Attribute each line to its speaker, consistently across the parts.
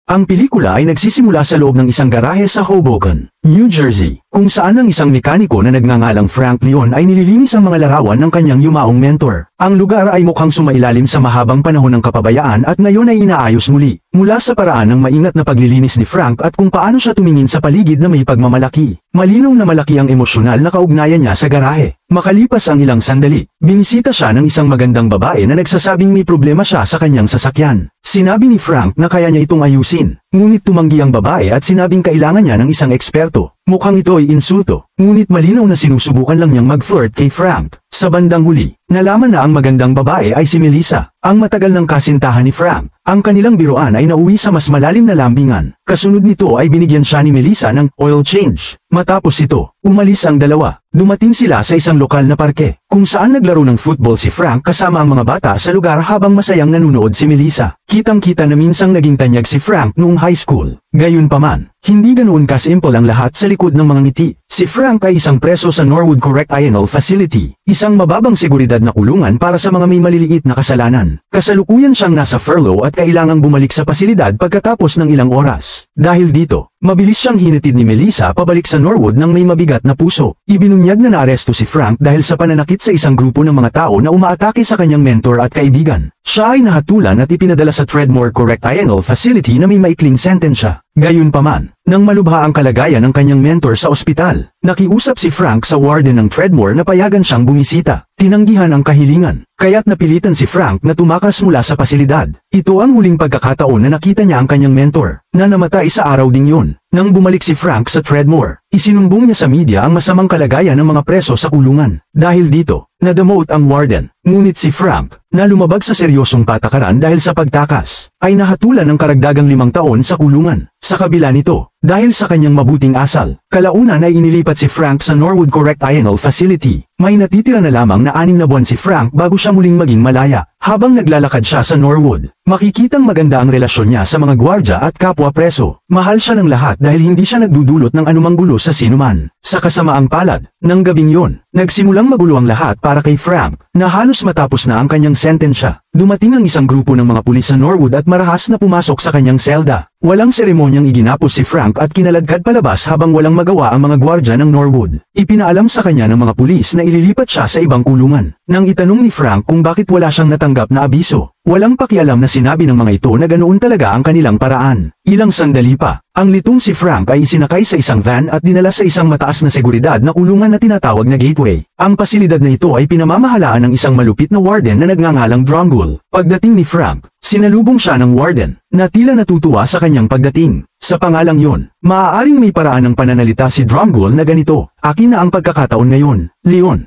Speaker 1: Ang pelikula ay nagsisimula sa loob ng isang garahe sa Hoboken, New Jersey, kung saan ang isang mekaniko na nagngangalang Frank Leon ay nililinis ang mga larawan ng kanyang yumaong mentor. Ang lugar ay mukhang sumailalim sa mahabang panahon ng kapabayaan at ngayon ay inaayos muli, mula sa paraan ng maingat na paglilinis ni Frank at kung paano siya tumingin sa paligid na may pagmamalaki. Malinaw na malaki ang emosyonal na kaugnayan niya sa garahe. Makalipas ang ilang sandali, binisita siya ng isang magandang babae na nagsasabing may problema siya sa kanyang sasakyan. Sinabi ni Frank na kaya niya itong ayusin, ngunit tumanggi ang babae at sinabing kailangan niya ng isang eksperto. Mukhang ito ay insulto, ngunit malinaw na sinusubukan lang niyang mag-flirt kay Frank. Sa bandang huli, nalaman na ang magandang babae ay si Melissa, ang matagal ng kasintahan ni Frank. Ang kanilang biruan ay nauwi sa mas malalim na lambingan. Kasunod nito ay binigyan siya ni Melissa ng oil change. Matapos ito, umalis ang dalawa. Dumating sila sa isang lokal na parke, kung saan naglaro ng football si Frank kasama ang mga bata sa lugar habang masayang nanunood si Melissa. Kitang-kita na minsang naging tanyag si Frank noong high school. Gayunpaman, hindi ganoon kasimple ang lahat sa likod ng mga ngiti. Si Frank ay isang preso sa Norwood Correctional Facility, isang mababang seguridad na kulungan para sa mga may maliliit na kasalanan. Kasalukuyan siyang nasa furlough at kailangang bumalik sa pasilidad pagkatapos ng ilang oras. Dahil dito, mabilis siyang hinatid ni Melissa pabalik sa Norwood ng may mabigat na puso. Ibinunyag na naaresto si Frank dahil sa pananakit sa isang grupo ng mga tao na umaatake sa kanyang mentor at kaibigan. Siya ay nahatulan at ipinadala sa Treadmore Correctional Facility na may maikling sentensya. Gayunpaman, nang malubha ang kalagayan ng kanyang mentor sa ospital, nakiusap si Frank sa warden ng Treadmore na payagan siyang bumisita. Tinanggihan ang kahilingan, kaya't napilitan si Frank na tumakas mula sa pasilidad. Ito ang huling pagkakataon na nakita niya ang kanyang mentor, na namatay sa araw ding yun. Nang bumalik si Frank sa Treadmore, isinumbong niya sa media ang masamang kalagayan ng mga preso sa kulungan. Dahil dito, na-demote ang warden. Ngunit si Frank, na lumabag sa seryosong patakaran dahil sa pagtakas, ay nahatulan ng karagdagang 5 taon sa kulungan. Sa kabila nito, dahil sa kanyang mabuting asal, kalaunan ay inilipat si Frank sa Norwood Correctional Facility. May natitira na lamang na 6 na buwan si Frank bago siya muling maging malaya. Habang naglalakad siya sa Norwood, makikitang maganda ang relasyon niya sa mga gwardya at kapwa preso. Mahal siya ng lahat dahil hindi siya nagdudulot ng anumang gulo sa sinuman. Sa kasamaang palad, ng gabing yun, nagsimulang magulo ang lahat para kay Frank, na halos matapos na ang kanyang sentensya. Dumating ang isang grupo ng mga pulis sa Norwood at marahas na pumasok sa kanyang selda. Walang seremonyang iginapos si Frank at kinaladkad palabas habang walang magawa ang mga gwardya ng Norwood. Ipinaalam sa kanya ng mga pulis na ililipat siya sa ibang kulungan. Nang itanong ni Frank kung bakit wala siyang natanggap na abiso, walang pakialam na sinabi ng mga ito na ganoon talaga ang kanilang paraan. Ilang sandali pa, ang litong si Frank ay isinakay sa isang van at dinala sa isang mataas na seguridad na kulungan na tinatawag na gateway. Ang pasilidad na ito ay pinamamahalaan ng isang malupit na warden na nagngangalang Drongul. Pagdating ni Frank, sinalubong siya ng warden, na tila natutuwa sa kanyang pagdating. Sa pangalang yon, maaaring may paraan ng pananalita si Drongul na ganito, "Akin na ang pagkakataon ngayon, Leon."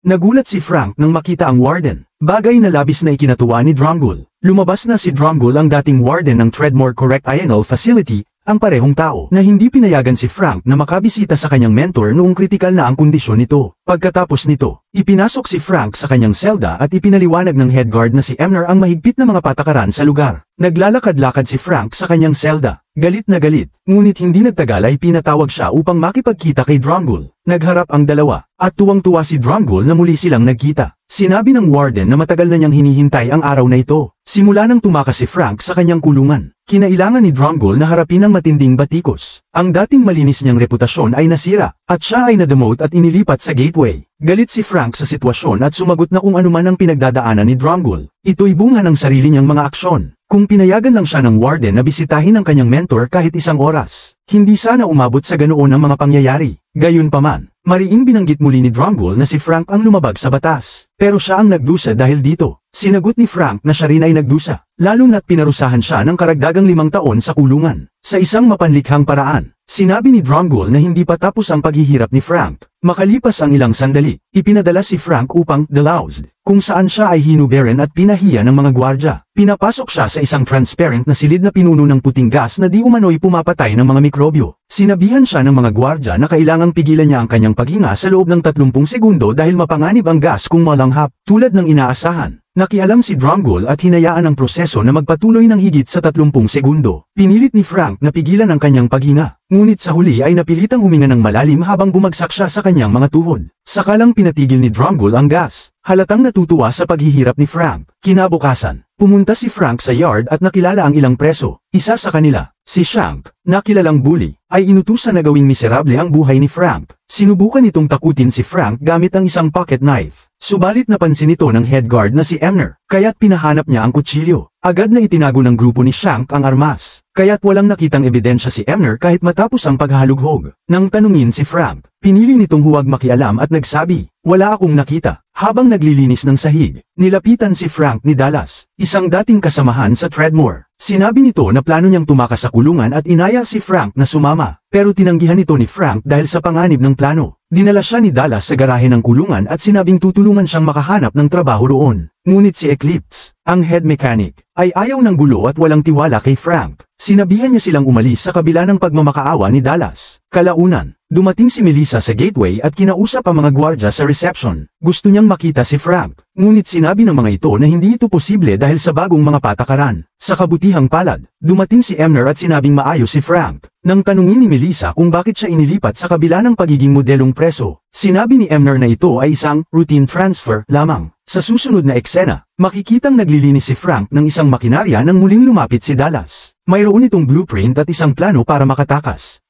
Speaker 1: Nagulat si Frank nang makita ang warden, bagay na labis na ikinatuwa ni Drongul. Lumabas na si Drongul, ang dating warden ng Treadmore Correctional Facility, ang parehong tao na hindi pinayagan si Frank na makabisita sa kanyang mentor noong kritikal na ang kondisyon nito. Pagkatapos nito, ipinasok si Frank sa kanyang selda at ipinaliwanag ng head guard na si Emner ang mahigpit na mga patakaran sa lugar. Naglalakad-lakad si Frank sa kanyang selda, galit na galit, ngunit hindi nagtagal ay pinatawag siya upang makipagkita kay Drongul. Nagharap ang dalawa, at tuwang-tuwa si Drongul na muli silang nagkita. Sinabi ng warden na matagal na niyang hinihintay ang araw na ito. Simula nang tumakas si Frank sa kanyang kulungan, kinailangan ni Drongul na harapin ang matinding batikos. Ang dating malinis niyang reputasyon ay nasira, at siya ay na-demote at inilipat sa gateway. Galit si Frank sa sitwasyon at sumagot na kung anuman ang pinagdadaanan ni Drongul, ito'y bunga ng sarili niyang mga aksyon. Kung pinayagan lang siya ng warden na bisitahin ang kanyang mentor kahit 1 oras, hindi sana umabot sa ganoon ang mga pangyayari. Gayunpaman, mariing binanggit muli ni Drongul na si Frank ang lumabag sa batas. Pero siya ang nagdusa dahil dito. Sinagot ni Frank na siya rin ay nagdusa, lalo na't pinarusahan siya ng karagdagang 5 taon sa kulungan. Sa isang mapanlikhang paraan, sinabi ni Drongul na hindi pa tapos ang paghihirap ni Frank. Makalipas ang ilang sandali, ipinadala si Frank upang deloused, kung saan siya ay hinuberan at pinahiya ng mga gwardya. Pinapasok siya sa isang transparent na silid na pinuno ng puting gas na di umano'y pumapatay ng mga mikrobyo. Sinabihan siya ng mga gwardya na kailangang pigilan niya ang kanyang paghinga sa loob ng 30 segundo dahil mapanganib ang gas kung malanghap, tulad ng inaasahan. Nakialam si Drongul at hinayaan ang proseso na magpatuloy ng higit sa 30 segundo. Pinilit ni Frank na pigilan ang kanyang paghinga, ngunit sa huli ay napilitang huminga ng malalim habang bumagsak siya sa kanyang mga tuhod. Sakalang pinatigil ni Drumgoole ang gas. Halatang natutuwa sa paghihirap ni Frank. Kinabukasan, pumunta si Frank sa yard at nakilala ang ilang preso. Isa sa kanila, si Shank, na kilalang bully, ay inutusan na gawing miserable ang buhay ni Frank. Sinubukan itong takutin si Frank gamit ang isang pocket knife. Subalit napansin ito ng head guard na si Emner, kaya't pinahanap niya ang kutsilyo. Agad na itinago ng grupo ni Shank ang armas, kaya't walang nakitang ebidensya si Emner kahit matapos ang paghahalughog. Nang tanungin si Frank, pinili nitong huwag makialam at nagsabi, "Wala akong nakita." Habang naglilinis ng sahig, nilapitan si Frank ni Dallas, isang dating kasamahan sa Treadmore. Sinabi nito na plano niyang tumakas sa kulungan at inaya si Frank na sumama, pero tinanggihan ito ni Frank dahil sa panganib ng plano. Dinala siya ni Dallas sa garahe ng kulungan at sinabing tutulungan siyang makahanap ng trabaho roon. Ngunit si Eclipse, ang head mechanic, ay ayaw ng gulo at walang tiwala kay Frank. Sinabihan niya silang umalis sa kabila ng pagmamakaawa ni Dallas. Kalaunan, dumating si Melissa sa gateway at kinausap ang mga gwardya sa reception. Gusto niyang makita si Frank, ngunit sinabi ng mga ito na hindi ito posible dahil sa bagong mga patakaran. Sa kabutihang palad, dumating si Emner at sinabing maayos si Frank. Nang tanungin ni Melissa kung bakit siya inilipat sa kabila ng pagiging modelong preso, sinabi ni Emner na ito ay isang routine transfer lamang. Sa susunod na eksena, makikitang naglilinis si Frank ng isang makinarya nang muling lumapit si Dallas. Mayroon itong blueprint at isang plano para makatakas.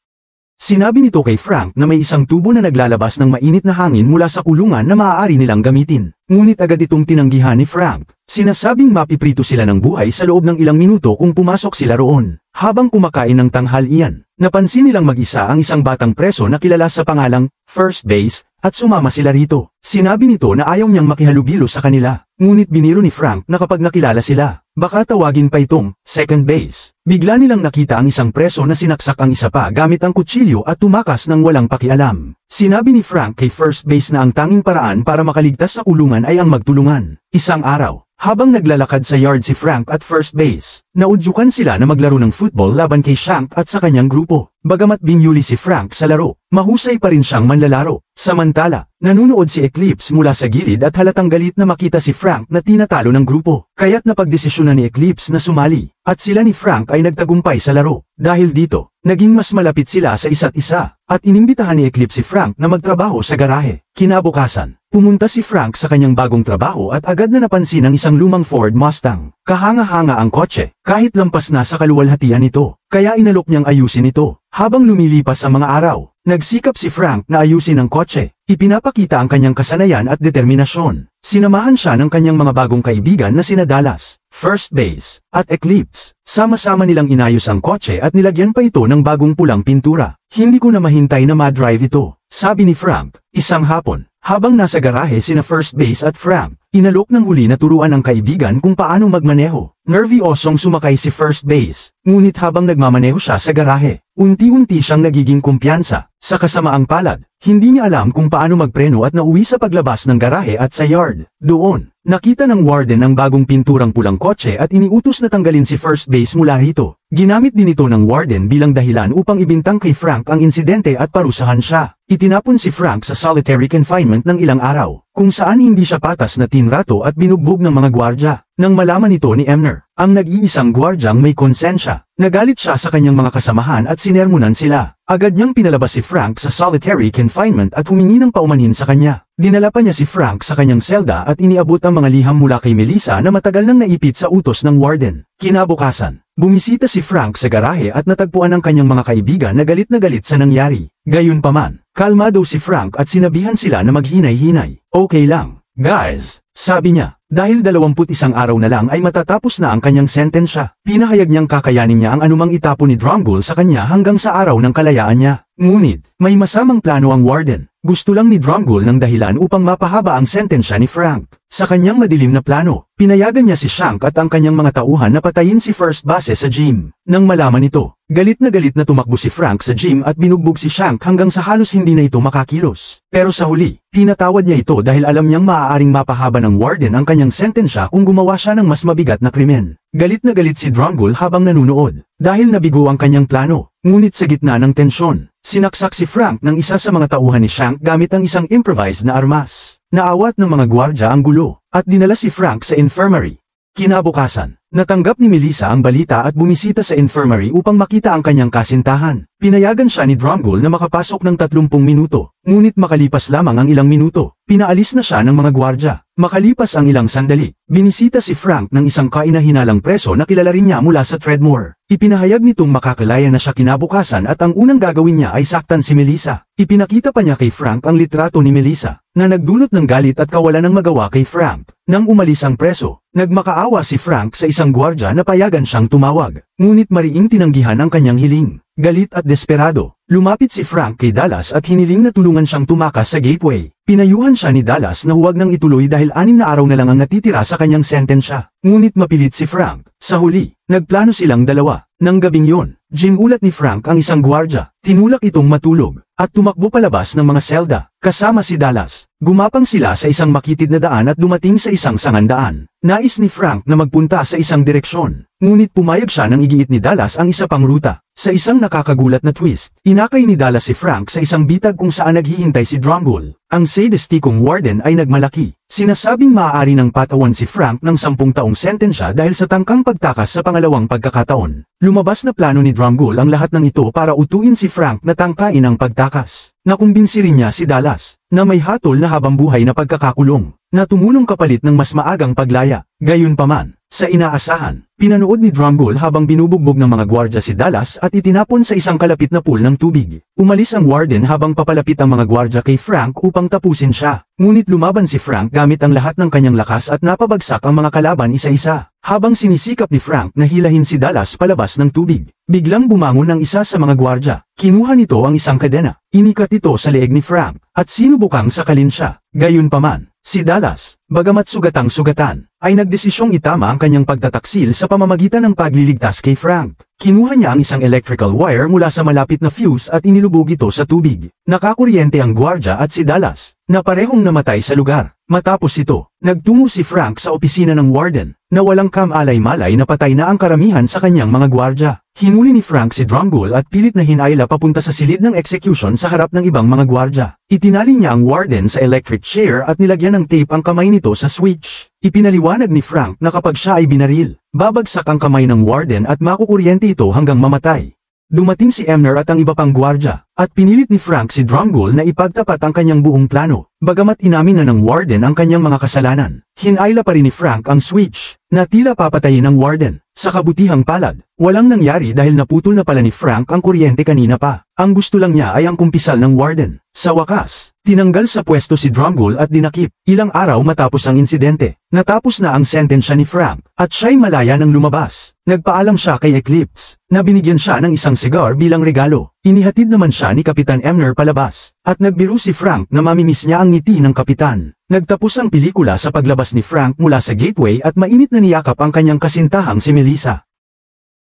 Speaker 1: Sinabi nito kay Frank na may isang tubo na naglalabas ng mainit na hangin mula sa kulungan na maaari nilang gamitin. Ngunit agad itong tinanggihan ni Frank. Sinasabing mapiprito sila ng buhay sa loob ng ilang minuto kung pumasok sila roon. Habang kumakain ng tanghalian, napansin nilang mag-isa ang isang batang preso na kilala sa pangalang First Base, at sumama sila rito. Sinabi nito na ayaw niyang makihalubilo sa kanila. Ngunit biniro ni Frank na kapag nakilala sila, baka tawagin pa itong Second Base. Bigla nilang nakita ang isang preso na sinaksak ang isa pa gamit ang kutsilyo at tumakas ng walang pakialam. Sinabi ni Frank kay First Base na ang tanging paraan para makaligtas sa kulungan ay ang magtulungan. Isang araw, habang naglalakad sa yard si Frank at First Base, naudyukan sila na maglaro ng football laban kay Shank at sa kanyang grupo. Bagamat binyuli si Frank sa laro, mahusay pa rin siyang manlalaro. Samantala, nanunood si Eclipse mula sa gilid at halatang galit na makita si Frank na tinatalo ng grupo. Kaya't napagdesisyonan ni Eclipse na sumali, at sila ni Frank ay nagtagumpay sa laro. Dahil dito, naging mas malapit sila sa isa't isa, at inimbitahan ni Eclipse si Frank na magtrabaho sa garahe. Kinabukasan, pumunta si Frank sa kanyang bagong trabaho at agad na napansin ang isang lumang Ford Mustang. Kahanga-hanga ang kotse, kahit lampas na sa kaluwalhatian nito, kaya inalok niyang ayusin ito. Habang lumilipas ang mga araw, nagsikap si Frank na ayusin ang kotse. Ipinapakita ang kanyang kasanayan at determinasyon. Sinamahan siya ng kanyang mga bagong kaibigan na sina Dallas, First Base, at Eclipse. Sama-sama nilang inayos ang kotse at nilagyan pa ito ng bagong pulang pintura. Hindi ko na mahintay na ma-drive ito, sabi ni Frank. Isang hapon, habang nasa garahe sina First Base at Frank, inalok ng huli na turuan ang kaibigan kung paano magmaneho. Nervyosong sumakay si First Base, ngunit habang nagmamaneho siya sa garahe, unti-unti siyang nagiging kumpiyansa. Sa kasamaang palad, hindi niya alam kung paano magpreno at nauwi sa paglabas ng garahe at sa yard. Doon, nakita ng warden ang bagong pinturang pulang kotse at iniutos na tanggalin si First Base mula rito. Ginamit din ito ng warden bilang dahilan upang ibintang kay Frank ang insidente at parusahan siya. Itinapon si Frank sa solitary confinement ng ilang araw, kung saan hindi siya patas na tinrato at binugbog ng mga gwardya. Nang malaman ito ni Emner, ang nag-iisang gwardyang may konsensya, nagalit siya sa kanyang mga kasamahan at sinermonan sila. Agad niyang pinalabas si Frank sa solitary confinement at humingi ng paumanhin sa kanya. Dinala pa niya si Frank sa kanyang selda at iniabot ang mga liham mula kay Melissa na matagal nang naipit sa utos ng warden. Kinabukasan, bumisita si Frank sa garahe at natagpuan ang kanyang mga kaibigan na galit sa nangyari. Gayunpaman, kalmado si Frank at sinabihan sila na maghinay-hinay. Okay lang, guys, sabi niya. Dahil 21 araw na lang ay matatapos na ang kanyang sentensya. Pinahayag niyang kakayanin niya ang anumang itapon ni Drumgoole sa kanya hanggang sa araw ng kalayaan niya. Ngunit, may masamang plano ang warden. Gusto lang ni Drumgoole ng dahilan upang mapahaba ang sentensya ni Frank. Sa kanyang madilim na plano, pinayagan niya si Shank at ang kanyang mga tauhan na patayin si First Base sa gym. Nang malaman ito, galit na tumakbo si Frank sa gym at binugbog si Shank hanggang sa halos hindi na ito makakilos. Pero sa huli, pinatawad niya ito dahil alam niyang maaaring mapahaba ng warden ang kanyang sentensya kung gumawa siya ng mas mabigat na krimen. Galit si Drumgoole habang nanunood, dahil nabigo ang kanyang plano. Ngunit sa gitna ng tensyon, sinaksak si Frank ng isa sa mga tauhan ni Shank gamit ang isang improvised na armas. Naawat ng mga gwardya ang gulo, at dinala si Frank sa infirmary. Kinabukasan, Natanggap ni Melissa ang balita at bumisita sa infirmary upang makita ang kanyang kasintahan. Pinayagan siya ni Drumgold na makapasok ng 30 minuto, ngunit makalipas lamang ang ilang minuto, pinaalis na siya ng mga gwardya. Makalipas ang ilang sandali, binisita si Frank ng isang kainahinalang preso na kilala rin niya mula sa Treadmore. Ipinahayag nitong makakalaya na siya kinabukasan at ang unang gagawin niya ay saktan si Melissa. Ipinakita pa niya kay Frank ang litrato ni Melissa, na nagdulot ng galit at kawalan ng magawa kay Frank. Nang umalis ang preso, nagmakaawa si Frank sa isang gwardya na payagan siyang tumawag. Ngunit mariing tinanggihan ang kanyang hiling. Galit at desperado, lumapit si Frank kay Dallas at hiniling na tulungan siyang tumakas sa gateway. Pinayuhan siya ni Dallas na huwag nang ituloy dahil 6 na araw na lang ang natitira sa kanyang sentensya. Ngunit mapilit si Frank. Sa huli, nagplano silang dalawa. Nang gabing yon, ginulat ni Frank ang isang gwardya, tinulak itong matulog, at tumakbo palabas ng mga selda, kasama si Dallas. Gumapang sila sa isang makitid na daan at dumating sa isang sangandaan. Nais ni Frank na magpunta sa isang direksyon, ngunit pumayag siya nang igiit ni Dallas ang isa pang ruta. Sa isang nakakagulat na twist, inakay ni Dallas si Frank sa isang bitag kung saan naghihintay si Drumgold. Ang sadistikong warden ay nagmalaki. Sinasabing maaari ng patawan si Frank ng 10 taong sentensya dahil sa tangkang pagtakas sa pangalawang pagkakataon. Lumabas na plano ni Drumgold ang lahat ng ito para utuin si Frank na tangkain ang pagtakas. Nakumbinsi rin niya si Dallas, na may hatol na habambuhay na pagkakakulong, na tumulong kapalit ng mas maagang paglaya. Gayunpaman, sa inaasahan, pinanood ni Drumgold habang binubugbog ng mga gwardya si Dallas at itinapon sa isang kalapit na pool ng tubig. Umalis ang warden habang papalapit ang mga gwardya kay Frank upang tapusin siya. Ngunit lumaban si Frank gamit ang lahat ng kanyang lakas at napabagsak ang mga kalaban isa-isa. Habang sinisikap ni Frank na hilahin si Dallas palabas ng tubig, biglang bumangon ang isa sa mga gwardya. Kinuha nito ang isang kadena, inikat ito sa leeg ni Frank, at sinubukang sakalin siya. Gayunpaman, si Dallas, bagamat sugatang-sugatan, ay nagdesisyong itama ang kanyang pagtataksil sa pamamagitan ng pagliligtas kay Frank. Kinuha niya ang isang electrical wire mula sa malapit na fuse at inilubog ito sa tubig. Nakakuryente ang gwardya at si Dallas, na parehong namatay sa lugar. Matapos ito, nagtungo si Frank sa opisina ng warden, na walang kamalay-malay na patay na ang karamihan sa kanyang mga gwardya. Hinuli ni Frank si Drumgold at pilit na hinayla papunta sa silid ng execution sa harap ng ibang mga gwardya. Itinali niya ang warden sa electric chair at nilagyan ng tape ang kamay nito sa switch. Ipinaliwanag ni Frank na kapag siya ay binaril, babagsak ang kamay ng warden at makukuryente ito hanggang mamatay. Dumating si Emner at ang iba pang gwardya, at pinilit ni Frank si Drumgold na ipagtapat ang kanyang buong plano. Bagamat inamin na ng warden ang kanyang mga kasalanan, hinayla pa rin ni Frank ang switch, na tila papatayin ng warden. Sa kabutihang palad, walang nangyari dahil naputol na pala ni Frank ang kuryente kanina pa. Ang gusto lang niya ay ang kumpisal ng warden. Sa wakas, tinanggal sa pwesto si Drumgold at dinakip. Ilang araw matapos ang insidente, natapos na ang sentensya ni Frank, at siya'y malaya nang lumabas. Nagpaalam siya kay Eclipse, na binigyan siya ng isang sigar bilang regalo. Inihatid naman siya ni Kapitan Emner palabas, at nagbiro si Frank na mamimiss niya ang ngiti ng kapitan. Nagtapos ang pelikula sa paglabas ni Frank mula sa gateway at mainit na niyakap ang kanyang kasintahang si Melissa.